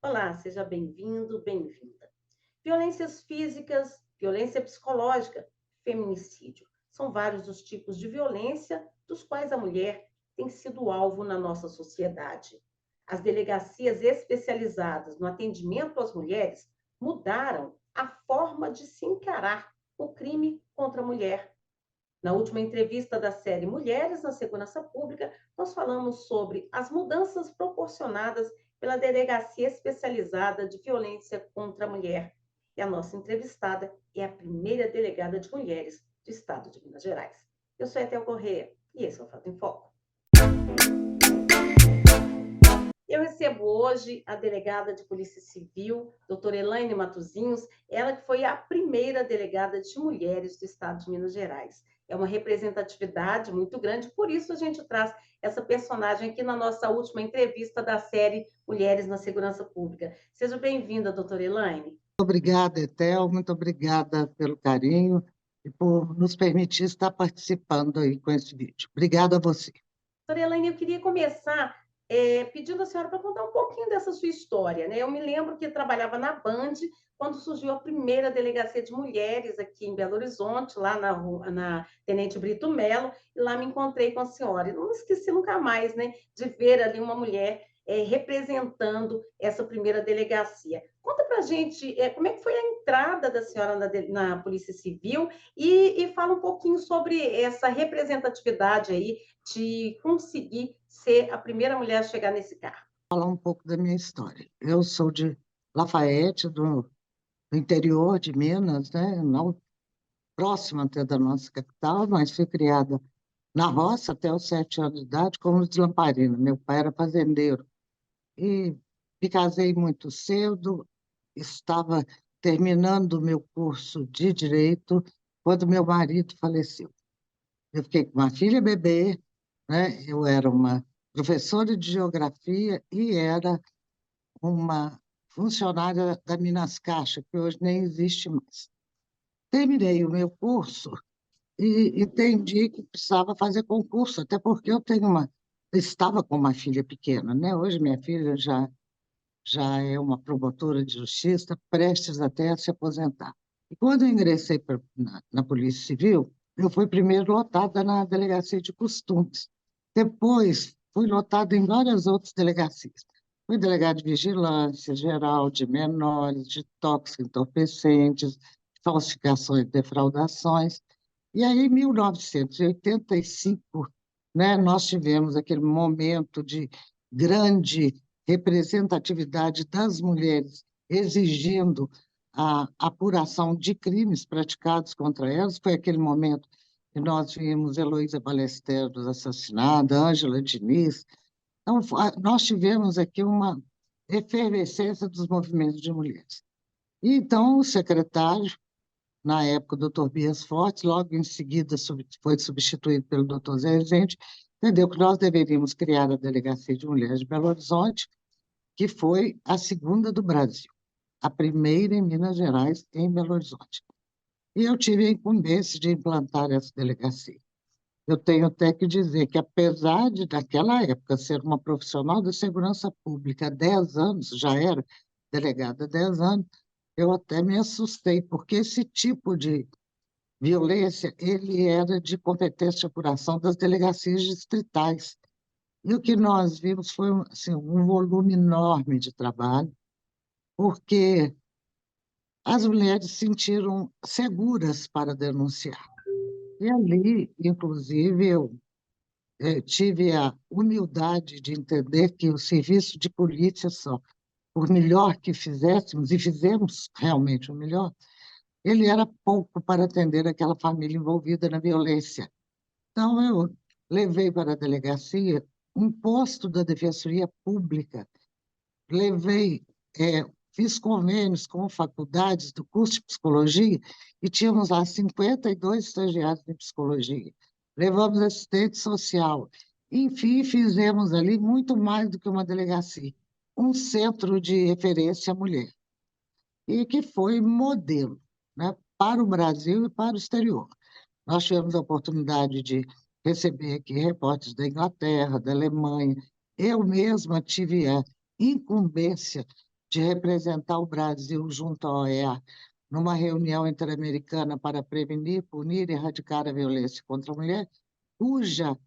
Olá, seja bem-vindo, bem-vinda. Violências físicas, violência psicológica, feminicídio. São vários os tipos de violência dos quais a mulher tem sido alvo na nossa sociedade. As delegacias especializadas no atendimento às mulheres mudaram a forma de se encarar o crime contra a mulher. Na última entrevista da série Mulheres na Segurança Pública, nós falamos sobre as mudanças proporcionadas pela Delegacia Especializada de Violência contra a Mulher. E a nossa entrevistada é a primeira delegada de mulheres do estado de Minas Gerais. Eu sou Etel Corrêa e esse é o Fato em Foco. Eu recebo hoje a delegada de Polícia Civil, doutora Elaine Matosinhos, ela que foi a primeira delegada de mulheres do estado de Minas Gerais. É uma representatividade muito grande, por isso a gente traz essa personagem aqui na nossa última entrevista da série Mulheres na Segurança Pública. Seja bem-vinda, doutora Elaine. Obrigada, Etel, muito obrigada pelo carinho e por nos permitir estar participando aí com esse vídeo. Obrigada a você. Doutora Elaine, eu queria começar pedindo à senhora para contar um pouquinho dessa sua história, né? Eu me lembro que trabalhava na Band quando surgiu a primeira delegacia de mulheres aqui em Belo Horizonte, lá na Tenente Brito Melo, e lá me encontrei com a senhora. E não esqueci nunca mais, né, de ver ali uma mulher representando essa primeira delegacia. Conta para a gente como é que foi a entrada da senhora na Polícia Civil e fala um pouquinho sobre essa representatividade aí de conseguir ser a primeira mulher a chegar nesse cargo. Vou falar um pouco da minha história. Eu sou de Lafayette, do interior de Minas, né? Não, próxima até da nossa capital, mas fui criada na roça até os 7 anos de idade, como de lamparina. Meu pai era fazendeiro. E me casei muito cedo, estava terminando o meu curso de Direito quando meu marido faleceu. Eu fiquei com uma filha bebê, né? Eu era uma professora de geografia e era uma funcionária da Minas Caixa, que hoje nem existe mais. Terminei o meu curso e entendi que precisava fazer concurso, até porque estava com uma filha pequena, né? Hoje minha filha já é uma promotora de justiça, prestes até a se aposentar. E quando eu ingressei na Polícia Civil, eu fui primeiro lotada na Delegacia de Costumes. Depois, fui lotada em várias outras delegacias. Fui delegada de vigilância geral, de menores, de tóxicos, entorpecentes, falsificações e defraudações. E aí, em 1985, né, nós tivemos aquele momento de grande representatividade das mulheres, exigindo a apuração de crimes praticados contra elas. Foi aquele momento que nós vimos Heloísa Ballesteros assassinada, Ângela Diniz. Então, nós tivemos aqui uma efervescência dos movimentos de mulheres. E, então, o secretário, na época, o doutor Bias Fortes, logo em seguida foi substituído pelo doutor Zé Rezende, entendeu que nós deveríamos criar a Delegacia de Mulheres de Belo Horizonte, que foi a segunda do Brasil, a primeira em Minas Gerais, em Belo Horizonte. E eu tive a incumbência de implantar essa delegacia. Eu tenho até que dizer que, apesar de, naquela época, ser uma profissional da segurança pública há 10 anos, já era delegada há 10 anos, eu até me assustei, porque esse tipo de violência, ele era de competência de apuração das delegacias distritais. E o que nós vimos foi assim, um volume enorme de trabalho, porque as mulheres se sentiram seguras para denunciar. E ali, inclusive, eu tive a humildade de entender que o serviço de polícia só, por melhor que fizéssemos, e fizemos realmente o melhor, ele era pouco para atender aquela família envolvida na violência. Então, eu levei para a delegacia um posto da Defensoria Pública, levei, fiz convênios com faculdades do curso de psicologia e tínhamos lá 52 estagiários de psicologia. Levamos assistente social. Enfim, fizemos ali muito mais do que uma delegacia, um centro de referência à mulher, e que foi modelo, né, para o Brasil e para o exterior. Nós tivemos a oportunidade de receber aqui repórteres da Inglaterra, da Alemanha. Eu mesma tive a incumbência de representar o Brasil junto à OEA numa reunião interamericana para prevenir, punir e erradicar a violência contra a mulher, cuja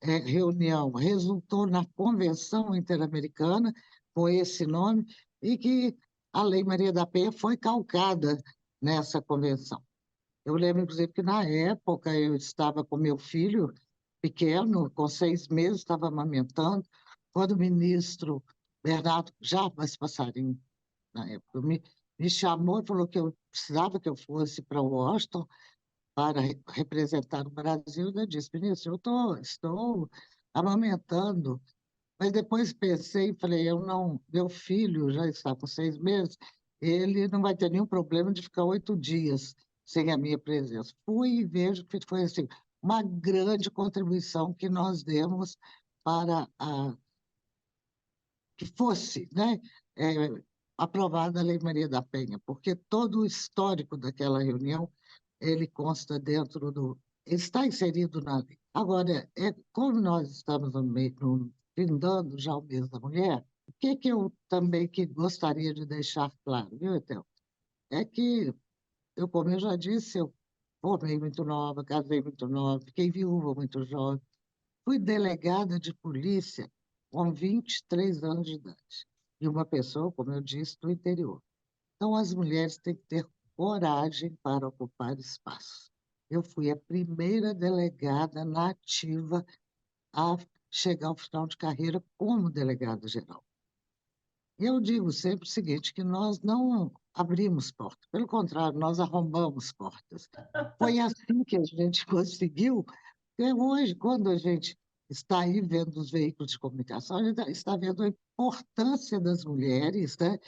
reunião resultou na Convenção Interamericana, com esse nome, e que a Lei Maria da Penha foi calcada nessa convenção. Eu lembro, inclusive, que na época eu estava com meu filho pequeno, com 6 meses, estava amamentando, quando o ministro Bernardo Jarbas Passarinho, na época, me chamou e falou que eu precisava que eu fosse para Washington para representar o Brasil. Eu disse, ministro, estou amamentando. Mas depois pensei e falei, eu não, meu filho já está com 6 meses, ele não vai ter nenhum problema de ficar 8 dias sem a minha presença. Fui e vejo que foi assim, uma grande contribuição que nós demos para que fosse, né, é, aprovada a Lei Maria da Penha, porque todo o histórico daquela reunião, ele consta dentro do... está inserido na lei. Agora, como nós estamos findando já o mês da mulher, o que eu também gostaria de deixar claro, viu, Etel? É que, como eu já disse, eu formei muito nova, casei muito nova, fiquei viúva muito jovem, fui delegada de polícia com 23 anos de idade. E uma pessoa, como eu disse, do interior. Então, as mulheres têm que ter coragem para ocupar espaço. Eu fui a primeira delegada na ativa a chegar ao final de carreira como delegada geral. E eu digo sempre o seguinte, que nós não abrimos portas, pelo contrário, nós arrombamos portas. Foi assim que a gente conseguiu. Porque hoje, quando a gente está aí vendo os veículos de comunicação, a gente está vendo a importância das mulheres, né?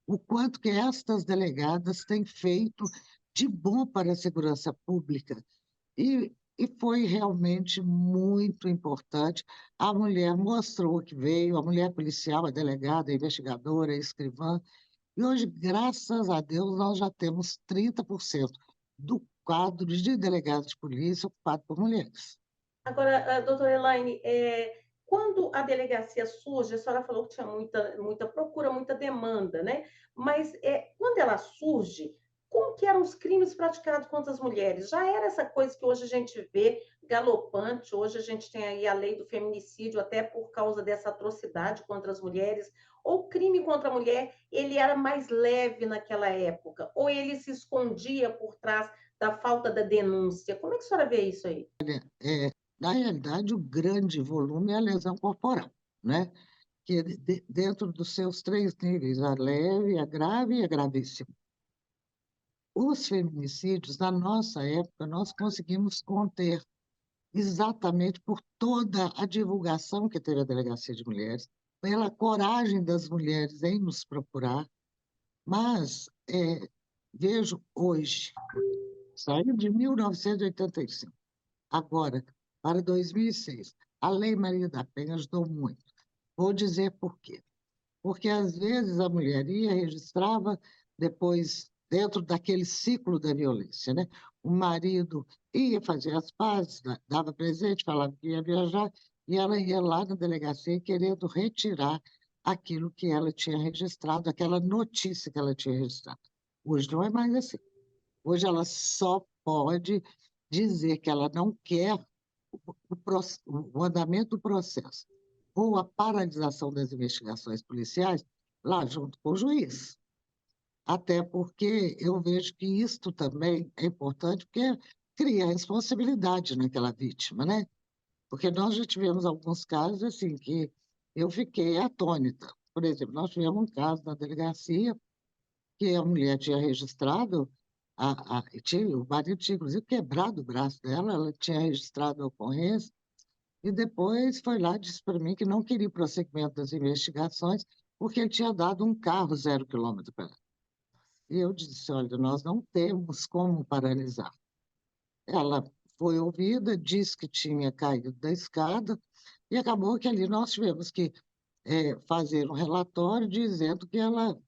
O quanto que estas delegadas têm feito de bom para a segurança pública. E foi realmente muito importante. A mulher mostrou que veio, a mulher policial, a delegada, a investigadora, a escrivã. E hoje, graças a Deus, nós já temos 30% do quadro de delegados de polícia ocupado por mulheres. Agora, doutora Elaine, quando a delegacia surge, a senhora falou que tinha muita procura, muita demanda, né? Mas quando ela surge, como que eram os crimes praticados contra as mulheres? Já era essa coisa que hoje a gente vê galopante, hoje a gente tem aí a lei do feminicídio, até por causa dessa atrocidade contra as mulheres, ou o crime contra a mulher, ele era mais leve naquela época, ou ele se escondia por trás da falta da denúncia? Como é que a senhora vê isso aí? Na realidade, o grande volume é a lesão corporal, né? Que dentro dos seus 3 níveis, a leve, a grave e a gravíssima. Os feminicídios, na nossa época, nós conseguimos conter exatamente por toda a divulgação que teve a Delegacia de Mulheres, pela coragem das mulheres em nos procurar, mas vejo hoje, saiu de 1985, agora, para 2006, a Lei Maria da Penha ajudou muito. Vou dizer por quê. Porque, às vezes, a mulher ia, registrava, depois, dentro daquele ciclo da violência, né? O marido ia fazer as pazes, dava presente, falava que ia viajar, e ela ia lá na delegacia querendo retirar aquilo que ela tinha registrado, aquela notícia que ela tinha registrado. Hoje não é mais assim. Hoje ela só pode dizer que ela não quer o andamento do processo ou a paralisação das investigações policiais lá junto com o juiz. Até porque eu vejo que isto também é importante, porque cria responsabilidade naquela vítima, né? Porque nós já tivemos alguns casos assim que eu fiquei atônita. Por exemplo, nós tivemos um caso na delegacia que a mulher tinha registrado, o marido tinha inclusive quebrado o braço dela, ela tinha registrado a ocorrência, e depois foi lá e disse para mim que não queria o prosseguimento das investigações, porque ele tinha dado um carro 0 quilômetro para ela. E eu disse, olha, nós não temos como paralisar. Ela foi ouvida, disse que tinha caído da escada, e acabou que ali nós tivemos que fazer um relatório dizendo que ela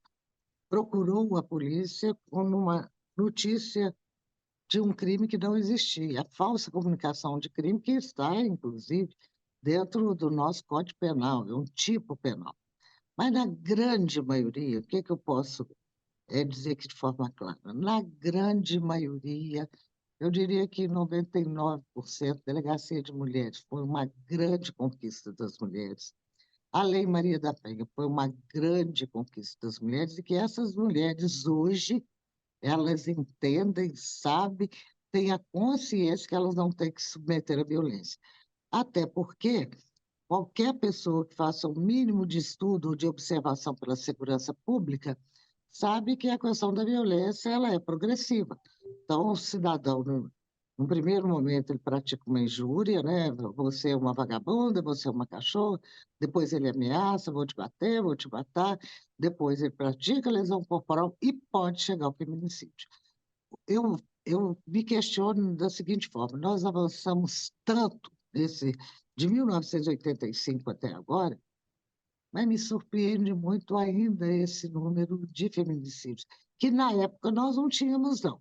procurou a polícia com uma notícia de um crime que não existia, a falsa comunicação de crime que está, inclusive, dentro do nosso Código Penal, é um tipo penal. Mas na grande maioria, o que que eu posso dizer que de forma clara? Na grande maioria, eu diria que 99% delegacia de mulheres foi uma grande conquista das mulheres. A Lei Maria da Penha foi uma grande conquista das mulheres e que essas mulheres hoje, elas entendem, sabem, têm a consciência que elas não têm que se submeter à violência. Até porque qualquer pessoa que faça o mínimo de estudo ou de observação pela segurança pública sabe que a questão da violência ela é progressiva. Então, o cidadão, no primeiro momento, ele pratica uma injúria, né? Você é uma vagabunda, você é uma cachorra, depois ele ameaça, vou te bater, vou te matar, depois ele pratica lesão corporal e pode chegar ao feminicídio. Eu me questiono da seguinte forma: nós avançamos tanto de 1985 até agora, mas me surpreende muito ainda esse número de feminicídios, que na época nós não tínhamos, não.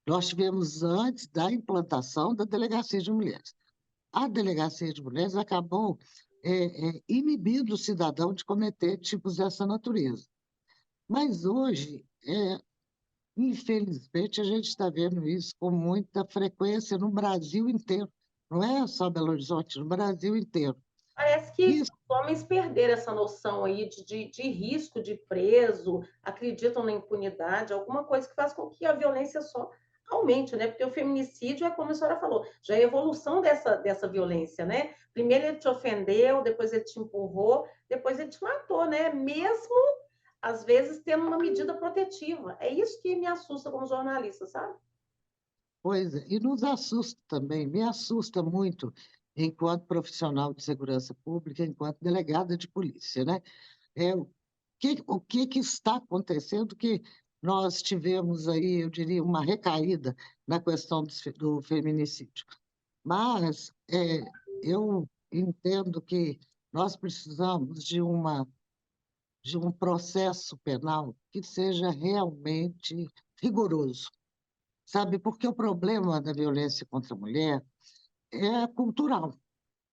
Nós tivemos antes da implantação da Delegacia de Mulheres. A Delegacia de Mulheres acabou inibindo o cidadão de cometer tipos dessa natureza. Mas hoje, infelizmente, a gente está vendo isso com muita frequência no Brasil inteiro. Não é só Belo Horizonte, no Brasil inteiro. Parece que Isso, os homens perderam essa noção aí de risco de preso, acreditam na impunidade, alguma coisa que faz com que a violência só aumente, né? Porque o feminicídio é como a senhora falou, já é a evolução dessa violência, né? Primeiro ele te ofendeu, depois ele te empurrou, depois ele te matou, né? Mesmo, às vezes, tendo uma medida protetiva. É isso que me assusta como jornalista, sabe? pois é, e nos assusta também, me assusta muito, enquanto profissional de segurança pública, enquanto delegada de polícia, né? O que está acontecendo que nós tivemos aí, eu diria, uma recaída na questão do feminicídio. Mas eu entendo que nós precisamos de um processo penal que seja realmente rigoroso, sabe? Porque o problema da violência contra a mulher é cultural,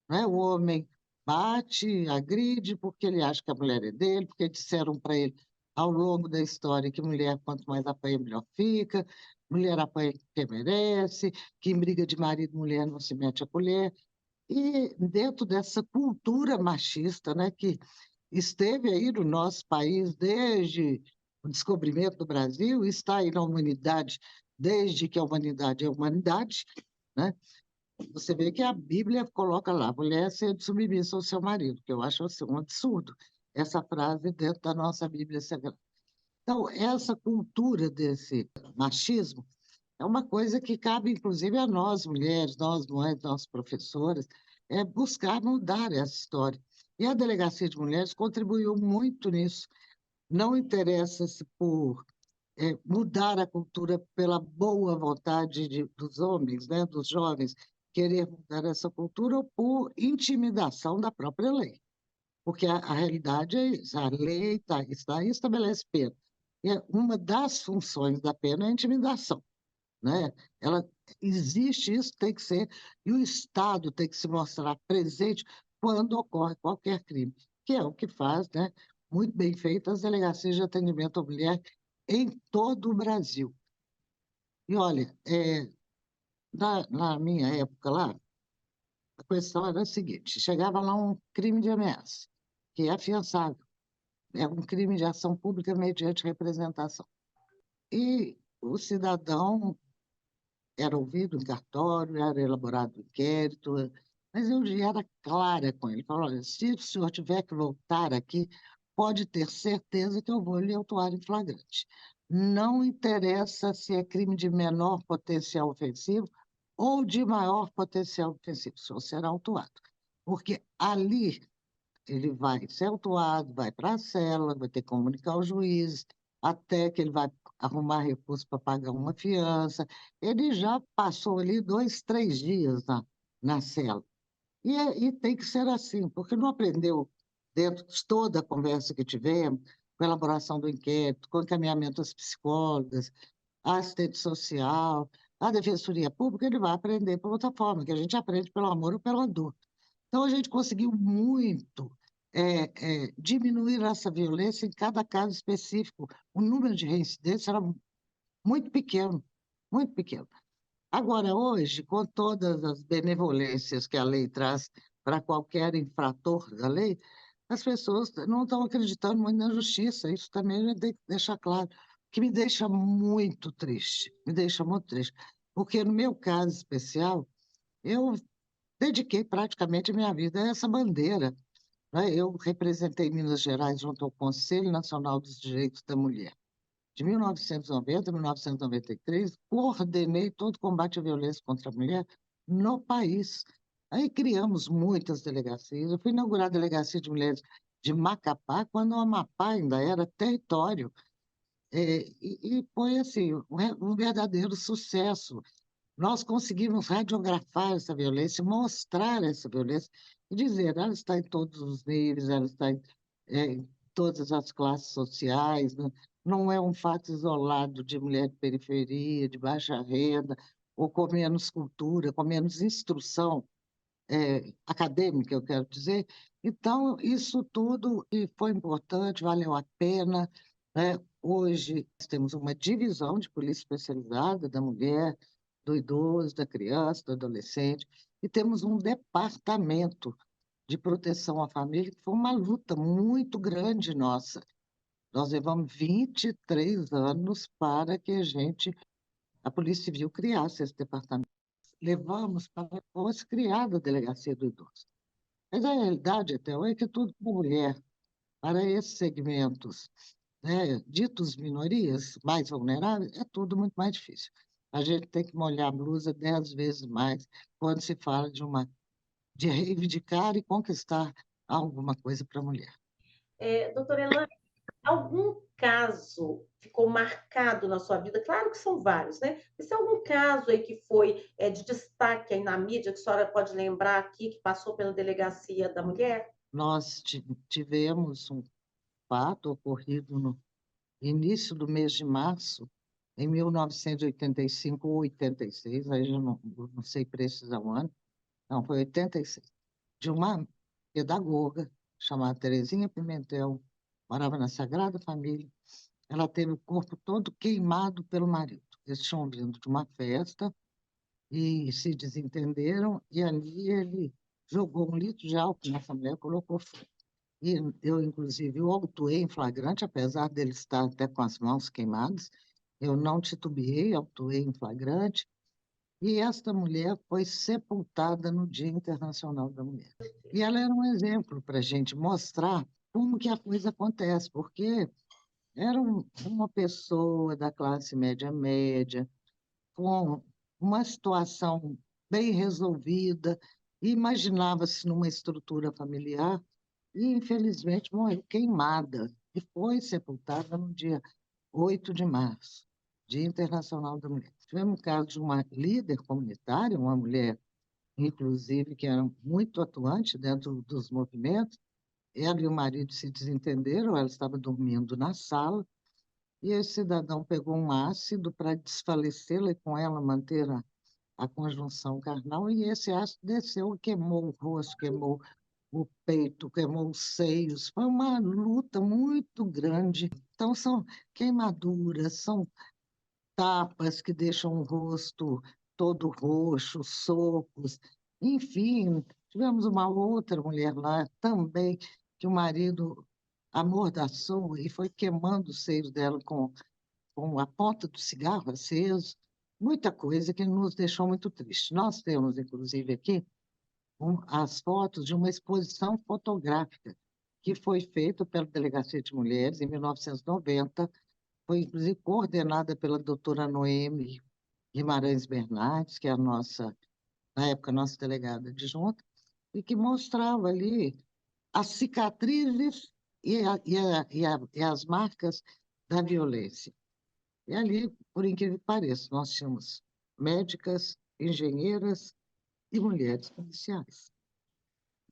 né? O homem bate, agride porque ele acha que a mulher é dele, porque disseram para ele ao longo da história que mulher, quanto mais apanha, melhor fica, mulher apanha quem merece, que em briga de marido, mulher não se mete a colher. E dentro dessa cultura machista, né, que esteve aí no nosso país desde o descobrimento do Brasil, está aí na humanidade desde que a humanidade é humanidade, né? Você vê que a Bíblia coloca lá, mulher seja submissa ao seu marido, que eu acho assim, um absurdo essa frase dentro da nossa Bíblia Sagrada. Então, essa cultura desse machismo é uma coisa que cabe, inclusive, a nós, mulheres, nós mães, nós professoras, buscar mudar essa história. E a Delegacia de Mulheres contribuiu muito nisso. Não interessa-se por mudar a cultura pela boa vontade dos homens, né, dos jovens, querer mudar essa cultura por intimidação da própria lei. Porque a realidade é isso, a lei está aí, estabelece pena. E uma das funções da pena é a intimidação, né? Ela existe, isso tem que ser, e o Estado tem que se mostrar presente quando ocorre qualquer crime, que é o que faz, né? Muito bem feito as delegacias de atendimento à mulher em todo o Brasil. E olha, na minha época lá, a questão era a seguinte: chegava lá um crime de ameaça, que é afiançável, é um crime de ação pública mediante representação. E o cidadão era ouvido em cartório, era elaborado um inquérito, mas eu já era clara com ele. Falou: olha, se o senhor tiver que voltar aqui, pode ter certeza que eu vou lhe autuar em flagrante. Não interessa se é crime de menor potencial ofensivo ou de maior potencial ofensivo, o senhor será autuado. Porque ali ele vai ser autuado, vai para a cela, vai ter que comunicar ao juiz, até que ele vai arrumar recurso para pagar uma fiança. Ele já passou ali 2, 3 dias na cela. E tem que ser assim, porque não aprendeu dentro de toda a conversa que tivemos, com a elaboração do inquérito, com o encaminhamento às psicólogas, à assistente social, à defensoria pública, ele vai aprender por outra forma, que a gente aprende pelo amor ou pela dor. Então, a gente conseguiu muito diminuir essa violência em cada caso específico. O número de reincidências era muito pequeno, muito pequeno. Agora, hoje, com todas as benevolências que a lei traz para qualquer infrator da lei, as pessoas não estão acreditando muito na justiça. Isso também tem que deixar claro, que me deixa muito triste, me deixa muito triste. Porque no meu caso especial, eu dediquei praticamente a minha vida a essa bandeira, né? Eu representei Minas Gerais junto ao Conselho Nacional dos Direitos da Mulher. De 1990 a 1993, coordenei todo o combate à violência contra a mulher no país. Aí criamos muitas delegacias. Eu fui inaugurar a Delegacia de Mulheres de Macapá, quando o Amapá ainda era território. E foi assim, um verdadeiro sucesso. Nós conseguimos radiografar essa violência, mostrar essa violência e dizer, ela está em todos os níveis, ela está em todas as classes sociais, né? Não é um fato isolado de mulher de periferia, de baixa renda, ou com menos cultura, com menos instrução acadêmica, eu quero dizer. Então, isso tudo e foi importante, valeu a pena, né? Hoje, nós temos uma divisão de polícia especializada da mulher, do idoso, da criança, do adolescente, e temos um departamento de proteção à família, que foi uma luta muito grande nossa. Nós levamos 23 anos para que a Polícia Civil criasse esse departamento. Levamos para que fosse criada a Delegacia do Idoso. Mas a realidade, até hoje, é que tudo para mulher, para esses segmentos, né, ditos minorias mais vulneráveis, é tudo muito mais difícil. A gente tem que molhar a blusa 10 vezes mais quando se fala de reivindicar e conquistar alguma coisa para a mulher. Doutora Elaine, algum caso ficou marcado na sua vida? Claro que são vários, né? Mas tem algum caso aí que foi de destaque aí na mídia, que a senhora pode lembrar aqui, que passou pela Delegacia da Mulher? Nós tivemos um fato ocorrido no início do mês de março, em 1985 ou 86, aí eu não sei precisar o ano, não, foi 86, de uma pedagoga chamada Terezinha Pimentel, morava na Sagrada Família. Ela teve o corpo todo queimado pelo marido. Eles tinham vindo de uma festa e se desentenderam, e ali ele jogou um litro de álcool nessa mulher e colocou fogo. E eu, inclusive, o autuei em flagrante, apesar dele estar até com as mãos queimadas, eu não titubeei, autuei em flagrante, e esta mulher foi sepultada no Dia Internacional da Mulher. E ela era um exemplo para a gente mostrar como que a coisa acontece, porque era uma pessoa da classe média, com uma situação bem resolvida, e imaginava-se numa estrutura familiar, e infelizmente morreu queimada, e foi sepultada no dia 8 de março, Dia Internacional da Mulher. Tivemos o caso de uma líder comunitária, uma mulher, inclusive, que era muito atuante dentro dos movimentos. Ela e o marido se desentenderam, ela estava dormindo na sala, e esse cidadão pegou um ácido para desfalecê-la e com ela manter a conjunção carnal, e esse ácido desceu e queimou o rosto, queimou o peito, queimou os seios. Foi uma luta muito grande. Então, são queimaduras, são tapas que deixam o rosto todo roxo, socos. Enfim, tivemos uma outra mulher lá também, que o marido amordaçou e foi queimando os seios dela com a ponta do cigarro aceso. Muita coisa que nos deixou muito tristes. Nós temos, inclusive, aqui as fotos de uma exposição fotográfica que foi feita pela Delegacia de Mulheres em 1990, foi inclusive coordenada pela doutora Noemi Guimarães Bernardes, que é na época, nossa delegada adjunta, e que mostrava ali as cicatrizes e as marcas da violência. E ali, por incrível que pareça, nós tínhamos médicas, engenheiras e mulheres policiais.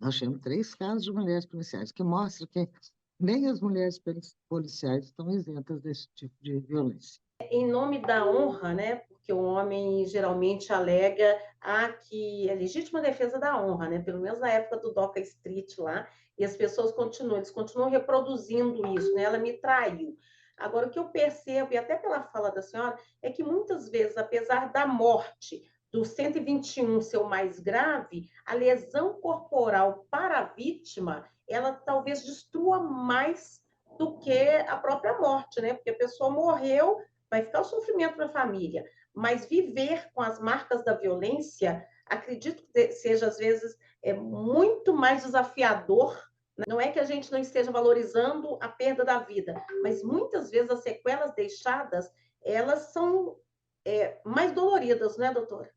Nós temos 3 casos de mulheres policiais, que mostram que Nem as mulheres policiais estão isentas desse tipo de violência. Em nome da honra, né? Porque o homem geralmente alega que é legítima defesa da honra, né? Pelo menos na época do Doca Street lá, e as pessoas eles continuam reproduzindo isso, né? Ela me traiu. Agora, o que eu percebo, e até pela fala da senhora, é que muitas vezes, apesar da morte do 121 ser o mais grave, a lesão corporal para a vítima, ela talvez destrua mais do que a própria morte, né? Porque a pessoa morreu, vai ficar o sofrimento para a família, mas viver com as marcas da violência, acredito que seja, às vezes, muito mais desafiador. Não é que a gente não esteja valorizando a perda da vida, mas muitas vezes as sequelas deixadas, elas são mais doloridas, né, doutora?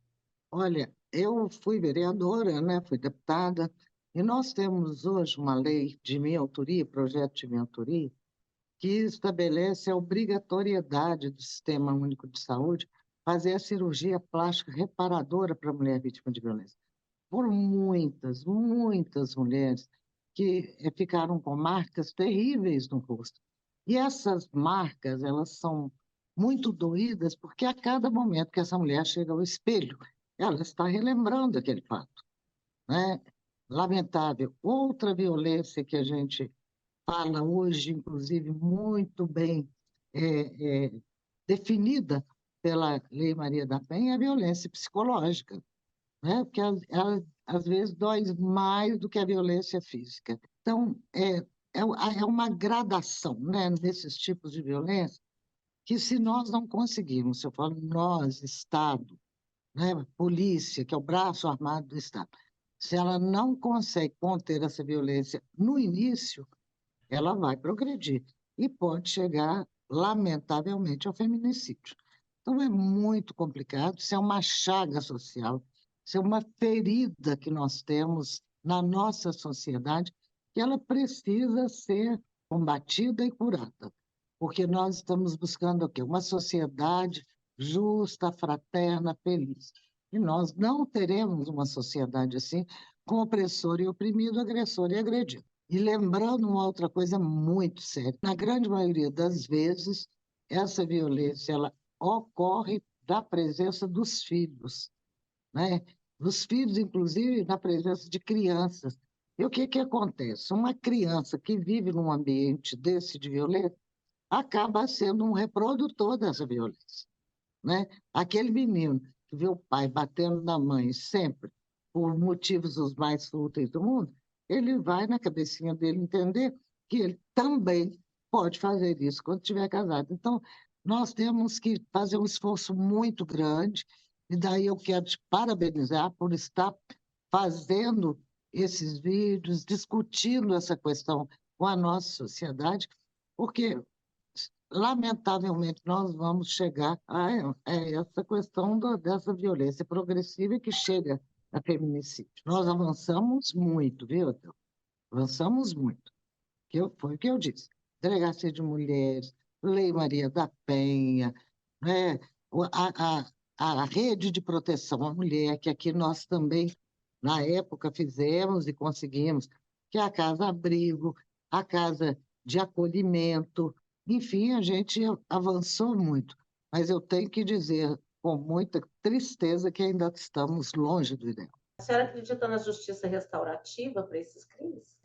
Olha, eu fui vereadora, né, fui deputada, e nós temos hoje uma lei de minha autoria, projeto de minha autoria, que estabelece a obrigatoriedade do Sistema Único de Saúde fazer a cirurgia plástica reparadora para a mulher vítima de violência. Foram muitas, muitas mulheres que ficaram com marcas terríveis no rosto. E essas marcas, elas são muito doídas porque a cada momento que essa mulher chega ao espelho, ela está relembrando aquele fato, né? Lamentável. Outra violência que a gente fala hoje, inclusive, muito bem é, definida pela Lei Maria da Penha, é a violência psicológica, né? Porque ela, às vezes dói mais do que a violência física. Então, é uma gradação, né, desses tipos de violência, que se nós não conseguirmos, se eu falo nós, Estado, né, polícia, que é o braço armado do Estado, se ela não consegue conter essa violência no início, ela vai progredir e pode chegar, lamentavelmente, ao feminicídio. Então, é muito complicado, isso é uma chaga social, isso é uma ferida que nós temos na nossa sociedade, que ela precisa ser combatida e curada, porque nós estamos buscando o quê? Uma sociedade justa, fraterna, feliz. E nós não teremos uma sociedade assim, com opressor e oprimido, agressor e agredido. E lembrando uma outra coisa muito séria, na grande maioria das vezes, essa violência ela ocorre da presença dos filhos, né? Dos filhos, inclusive, na presença de crianças. E o que que acontece? Uma criança que vive num ambiente desse de violência acaba sendo um reprodutor dessa violência, né? Aquele menino que vê o pai batendo na mãe sempre, por motivos os mais fúteis do mundo, ele vai na cabecinha dele entender que ele também pode fazer isso quando estiver casado. Então, nós temos que fazer um esforço muito grande, e daí eu quero te parabenizar por estar fazendo esses vídeos, discutindo essa questão com a nossa sociedade, porque lamentavelmente, nós vamos chegar a essa questão dessa violência progressiva que chega a feminicídio. Nós avançamos muito, viu, Adel? Avançamos muito. Foi o que eu disse. Delegacia de Mulheres, Lei Maria da Penha, né? A rede de proteção à mulher, que aqui nós também, na época, fizemos e conseguimos, que é a Casa Abrigo, a Casa de Acolhimento, enfim, a gente avançou muito. Mas eu tenho que dizer com muita tristeza que ainda estamos longe do ideal. A senhora acredita na justiça restaurativa para esses crimes?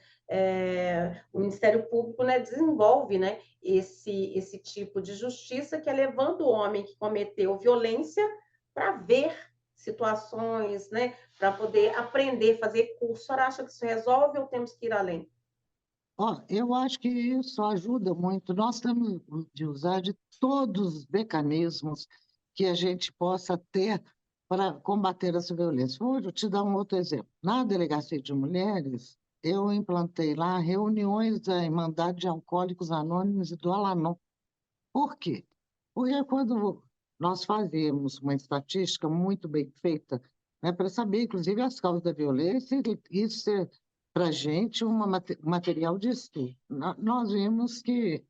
O Ministério Público, né, desenvolve, né, esse tipo de justiça que é levando o homem que cometeu violência para ver situações, né, para poder aprender, fazer curso. A senhora acha que isso resolve ou temos que ir além? Eu acho que isso ajuda muito. Nós temos de usar de todos os mecanismos que a gente possa ter para combater essa violência. Vou te dar um outro exemplo. Na Delegacia de Mulheres, eu implantei lá reuniões da Irmandade de Alcoólicos Anônimos e do Alanon. Por quê? Porque quando nós fazemos uma estatística muito bem feita, né, para saber, inclusive, as causas da violência, e isso é, para a gente, um material de estudo. Nós vimos que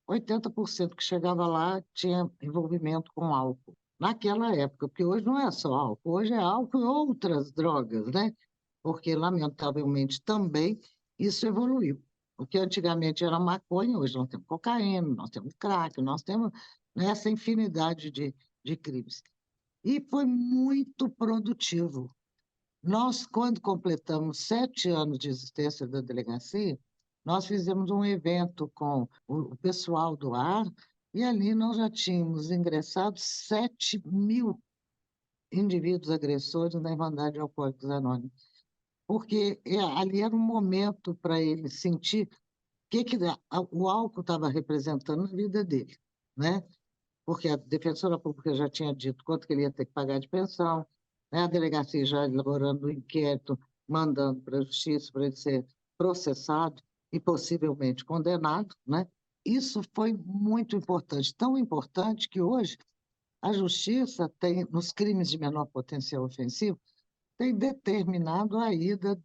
80% que chegava lá tinha envolvimento com álcool. Naquela época, porque hoje não é só álcool, hoje é álcool e outras drogas, né? Porque, lamentavelmente, também isso evoluiu. O que antigamente era maconha, hoje nós temos cocaína, nós temos crack, nós temos, né, essa infinidade de crimes. E foi muito produtivo. Nós, quando completamos 7 anos de existência da delegacia, nós fizemos um evento com o pessoal do ar, e ali nós já tínhamos ingressado 7.000 indivíduos agressores na Irmandade de Alcoólicos Anônimos, porque ali era um momento para ele sentir o o álcool estava representando na vida dele, né? Porque a defensora pública já tinha dito quanto que ele ia ter que pagar de pensão, né? A delegacia já elaborando o inquérito, mandando para a justiça para ele ser processado e possivelmente condenado, né? Isso foi muito importante, tão importante que hoje a justiça tem, nos crimes de menor potencial ofensivo, tem determinado a ida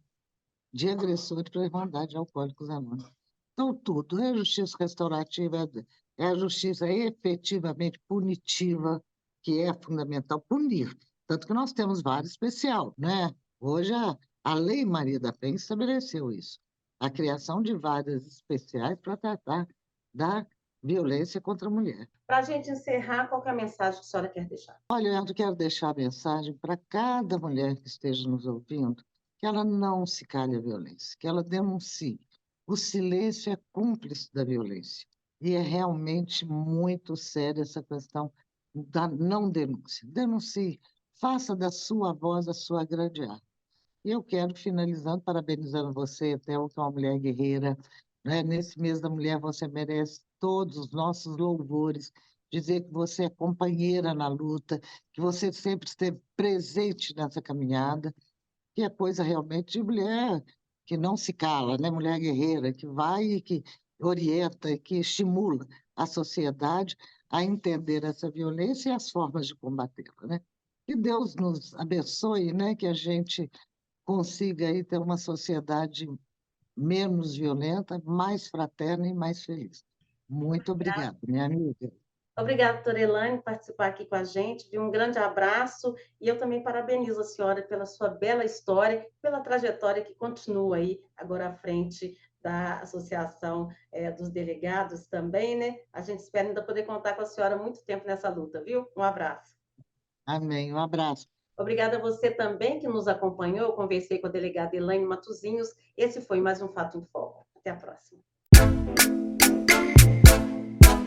de agressores para a Irmandade de Alcoólicos Anônimos. Então, tudo é justiça restaurativa, é a justiça efetivamente punitiva, que é fundamental punir. Tanto que nós temos vara especial, né? Hoje, a Lei Maria da Penha estabeleceu isso, a criação de varas especiais para tratar da violência contra a mulher. Para a gente encerrar, qual que é a mensagem que a senhora quer deixar? Olha, eu quero deixar a mensagem para cada mulher que esteja nos ouvindo, que ela não se cale à violência, que ela denuncie. O silêncio é cúmplice da violência. E é realmente muito séria essa questão da não denúncia. Denuncie, faça da sua voz a sua grande arma. E eu quero, finalizando, parabenizando você, Thelma, que é uma mulher guerreira, né? Nesse mês da mulher, você merece todos os nossos louvores, dizer que você é companheira na luta, que você sempre esteve presente nessa caminhada, que é coisa realmente de mulher que não se cala, né? Mulher guerreira, que vai e que orienta e que estimula a sociedade a entender essa violência e as formas de combatê-la, né? Que Deus nos abençoe, né? Que a gente consiga aí ter uma sociedade menos violenta, mais fraterna e mais feliz. Muito obrigada, minha amiga. Obrigada, doutora Elaine, por participar aqui com a gente. Um grande abraço e eu também parabenizo a senhora pela sua bela história, pela trajetória que continua aí agora à frente da Associação dos Delegados também, né? A gente espera ainda poder contar com a senhora muito tempo nessa luta, viu? Um abraço. Amém. Um abraço. Obrigada a você também que nos acompanhou. Eu conversei com a delegada Elaine Matosinhos. Esse foi mais um Fato em Foco. Até a próxima.